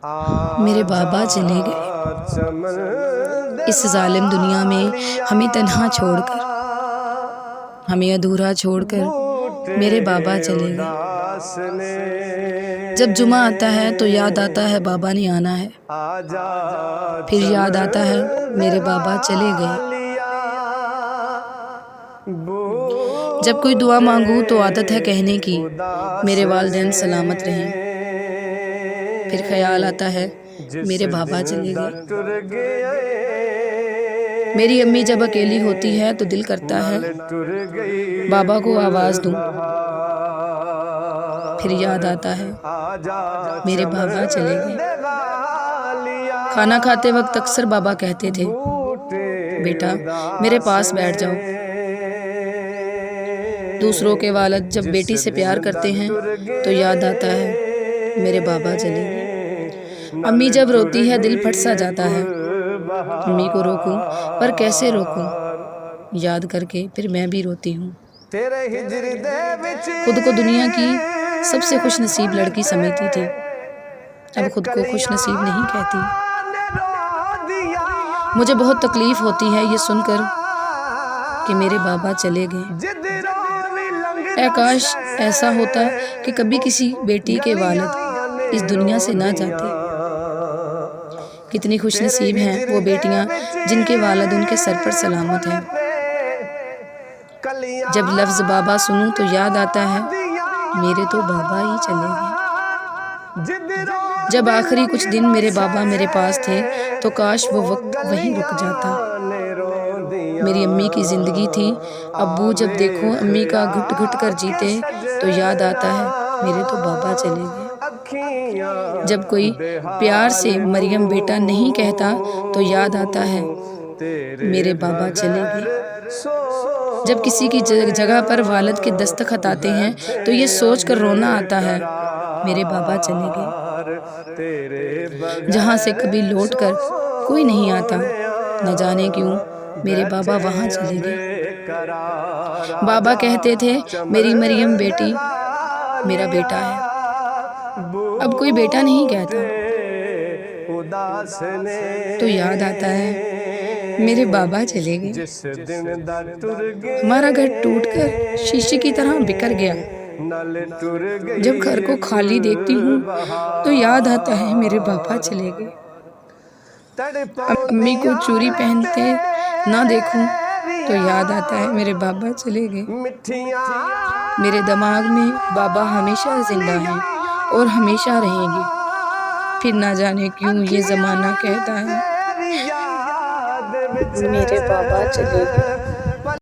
میرے بابا چلے گئے اس ظالم دنیا میں، ہمیں تنہا چھوڑ کر، ہمیں ادھورا چھوڑ کر میرے بابا چلے گئے۔ جب جمعہ آتا ہے تو یاد آتا ہے بابا نے آنا ہے، پھر یاد آتا ہے میرے بابا چلے گئے۔ جب کوئی دعا مانگوں تو عادت ہے کہنے کی میرے والدین سلامت رہیں، پھر خیال آتا ہے میرے بابا چلے گئے۔ میری امی جب اکیلی ہوتی ہے تو دل کرتا ہے بابا کو آواز دوں، پھر یاد آتا ہے میرے بابا چلے گئے۔ کھانا کھاتے وقت اکثر بابا کہتے تھے بیٹا میرے پاس بیٹھ جاؤ۔ دوسروں کے والد جب بیٹی سے پیار کرتے ہیں تو یاد آتا ہے میرے بابا چلے گئے۔ امی جب روتی ہے دل پھٹ سا جاتا ہے، امی کو روکوں پر کیسے روکوں، یاد کر کے پھر میں بھی روتی ہوں۔ خود کو دنیا کی سب سے خوش نصیب لڑکی سمجھتی تھی، اب خود کو خوش نصیب نہیں کہتی۔ مجھے بہت تکلیف ہوتی ہے یہ سن کر کہ میرے بابا چلے گئے۔ اے کاش ایسا ہوتا کہ کبھی کسی بیٹی کے والد اس دنیا سے نہ جاتے۔ کتنی خوش نصیب ہیں وہ بیٹیاں جن کے والد ان کے سر پر سلامت ہیں۔ جب لفظ بابا سنوں تو یاد آتا ہے میرے تو بابا ہی چلے گئے۔ جب آخری کچھ دن میرے بابا میرے پاس تھے تو کاش وہ وقت وہیں رک جاتا۔ میری امی کی زندگی تھی، ابو جب دیکھو امی کا گھٹ گھٹ کر جیتے تو یاد آتا ہے میرے تو بابا چلے گئے۔ جب کوئی پیار سے مریم بیٹا نہیں کہتا تو یاد آتا ہے میرے بابا چلے گئے۔ جب کسی کی جگہ پر والد کے دستخط آتے ہیں تو یہ سوچ کر رونا آتا ہے میرے بابا چلے گئے۔ جہاں سے کبھی لوٹ کر کوئی نہیں آتا، نہ جانے کیوں میرے بابا وہاں چلے گئے۔ بابا کہتے تھے میری مریم بیٹی میرا بیٹا ہے، اب کوئی بیٹا نہیں کہتا تو یاد آتا ہے میرے بابا چلے گئے۔ ہمارا گھر ٹوٹ کر شیشے کی طرح بکھر گیا، جب گھر کو خالی دیکھتی ہوں تو یاد آتا ہے میرے بابا چلے گئے۔ امی کو چوری پہنتے نہ دیکھوں تو یاد آتا ہے میرے بابا چلے گئے۔ میرے دماغ میں بابا ہمیشہ زندہ ہیں اور ہمیشہ رہیں گے، پھر نہ جانے کیوں یہ زمانہ کہتا ہے میرے بابا چلے گئے۔